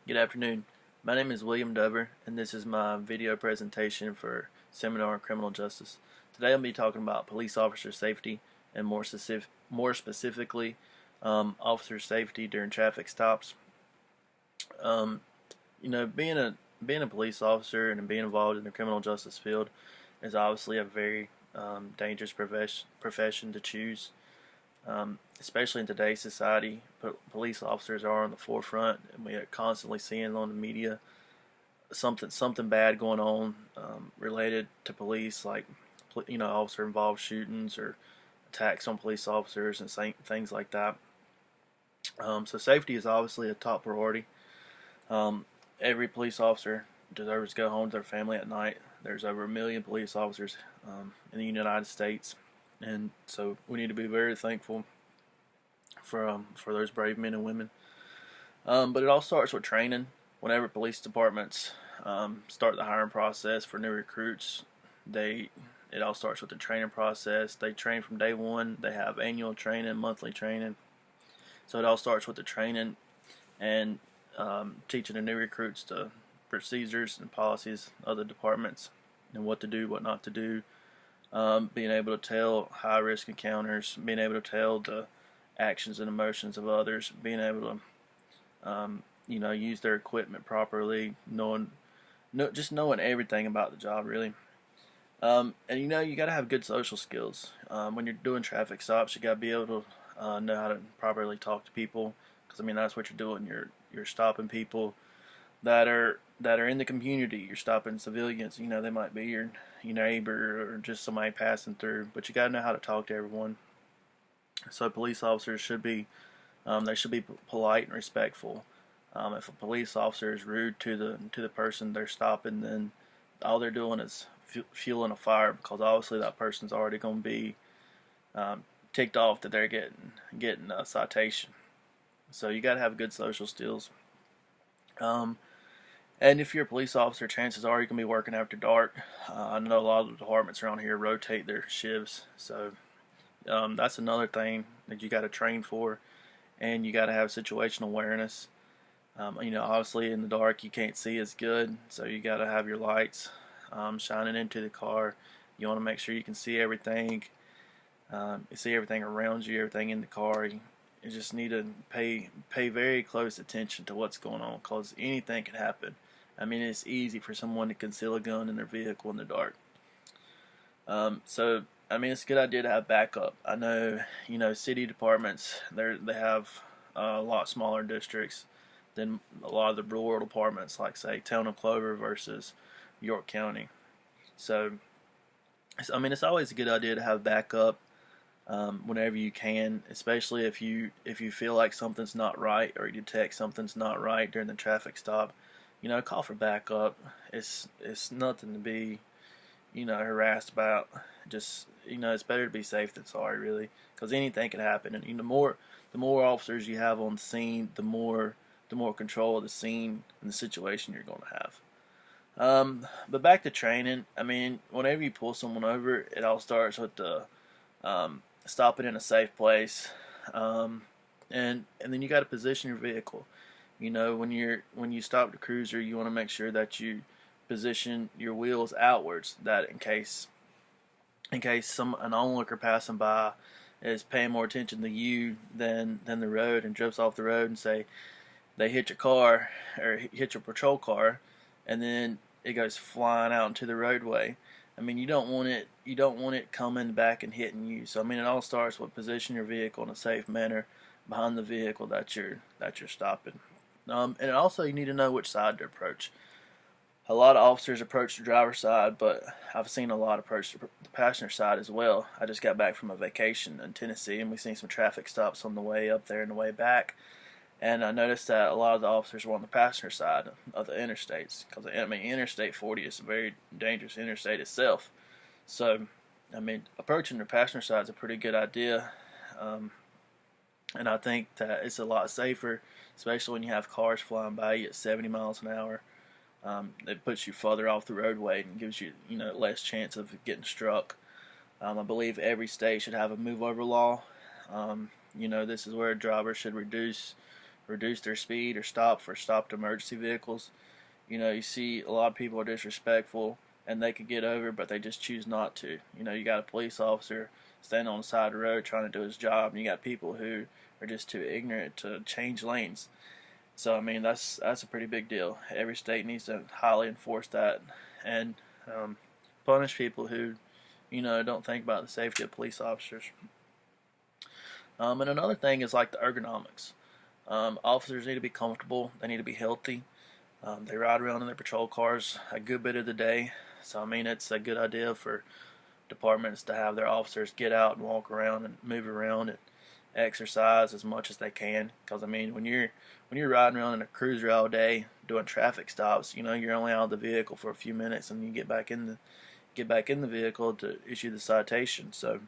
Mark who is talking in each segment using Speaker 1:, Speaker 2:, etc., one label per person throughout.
Speaker 1: Good afternoon. My name is William Dover, and this is my video presentation for Seminar on Criminal Justice. Today I'll be talking about police officer safety, and more specifically, officer safety during traffic stops. Um, being a police officer and being involved in the criminal justice field is obviously a very dangerous profession to choose. Especially in today's society, police officers are on the forefront, and we are constantly seeing on the media something bad going on related to police, like officer-involved shootings or attacks on police officers and things like that. So safety is obviously a top priority. Every police officer deserves to go home to their family at night. There's over 1 million police officers in the United States, and so we need to be very thankful for those brave men and women. But it all starts with training. Whenever police departments start the hiring process for new recruits, it all starts with the training process. They train from day one. They have annual training, monthly training. So it all starts with the training and teaching the new recruits the procedures and policies of the departments and what to do, what not to do. Being able to tell high-risk encounters, being able to tell the actions and emotions of others, being able to use their equipment properly, just knowing everything about the job, really. And you got to have good social skills. When you're doing traffic stops, you got to be able to know how to properly talk to people, because that's what you're doing. You're stopping people that are in the community. You're stopping civilians. They might be your neighbor or just somebody passing through, but you got to know how to talk to everyone. So police officers should be polite and respectful. If a police officer is rude to the person they're stopping, then all they're doing is fueling a fire, because obviously that person's already going to be ticked off that they're getting a citation. So you got to have good social skills. And if you're a police officer, chances are you're going to be working after dark. I know a lot of the departments around here rotate their shifts, so that's another thing that you got to train for, and you got to have situational awareness. Obviously in the dark you can't see as good, so you got to have your lights shining into the car. You want to make sure you can see everything. You see everything around you, everything in the car. You just need to pay very close attention to what's going on, because anything can happen. It's easy for someone to conceal a gun in their vehicle in the dark. So it's a good idea to have backup. I know, city departments, they have a lot smaller districts than a lot of the rural departments, like say Town of Clover versus York County. So, it's always a good idea to have backup whenever you can, especially if you feel like something's not right, or you detect something's not right during the traffic stop. Call for backup. It's nothing to be harassed about. Just it's better to be safe than sorry, really, because anything can happen. And the more officers you have on the scene, the more control of the scene and the situation you're going to have. But back to training. Whenever you pull someone over, it all starts with the stopping in a safe place, and then you got to position your vehicle. When you stop the cruiser, you want to make sure that you position your wheels outwards, that in case an onlooker passing by is paying more attention to you than the road, and drifts off the road, and say they hit your car or hit your patrol car, and then it goes flying out into the roadway. You don't want it coming back and hitting you. So it all starts with position your vehicle in a safe manner behind the vehicle that you're stopping. And also you need to know which side to approach. A lot of officers approach the driver's side, but I've seen a lot approach the passenger side as well. I just got back from a vacation in Tennessee, and we've seen some traffic stops on the way up there and the way back. And I noticed that a lot of the officers were on the passenger side of the interstates, because Interstate 40 is a very dangerous interstate itself. So, approaching the passenger side is a pretty good idea, and I think that it's a lot safer, especially when you have cars flying by you at 70 miles an hour. It puts you further off the roadway and gives you less chance of getting struck. I believe every state should have a move over law. This is where drivers should reduce reduce their speed or stop for stopped emergency vehicles. You see a lot of people are disrespectful and they could get over, but they just choose not to. You got a police officer standing on the side of the road trying to do his job, and you got people who are just too ignorant to change lanes. So I mean that's a pretty big deal. Every state needs to highly enforce that and punish people who don't think about the safety of police officers. And another thing is like the ergonomics. Officers need to be comfortable. They need to be healthy. They ride around in their patrol cars a good bit of the day. So I mean it's a good idea for departments to have their officers get out and walk around and move around and exercise as much as they can. Because I mean when you're riding around in a cruiser all day doing traffic stops, you're only out of the vehicle for a few minutes and you get back in the vehicle to issue the citation. So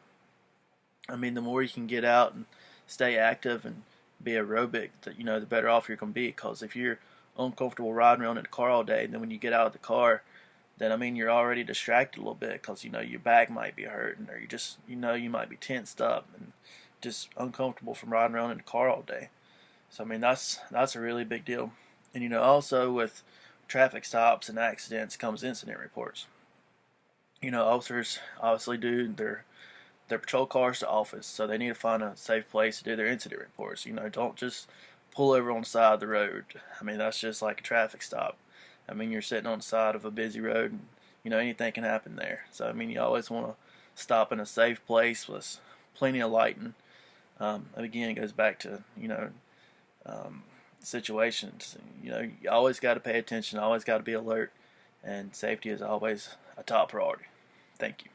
Speaker 1: I mean the more you can get out and stay active and be aerobic, the better off you're going to be. Because if you're uncomfortable riding around in the car all day, and then when you get out of the car, then I mean you're already distracted a little bit because your back might be hurting, or you might be tensed up and just uncomfortable from riding around in the car all day. So I mean that's a really big deal. And also with traffic stops and accidents comes incident reports. Officers obviously do their patrol cars to office, so they need to find a safe place to do their incident reports. Don't just pull over on the side of the road. I mean that's just like a traffic stop. I mean you're sitting on the side of a busy road and anything can happen there. So I mean you always want to stop in a safe place with plenty of lighting. And again it goes back to situations. You always got to pay attention, always got to be alert, and safety is always a top priority. Thank you.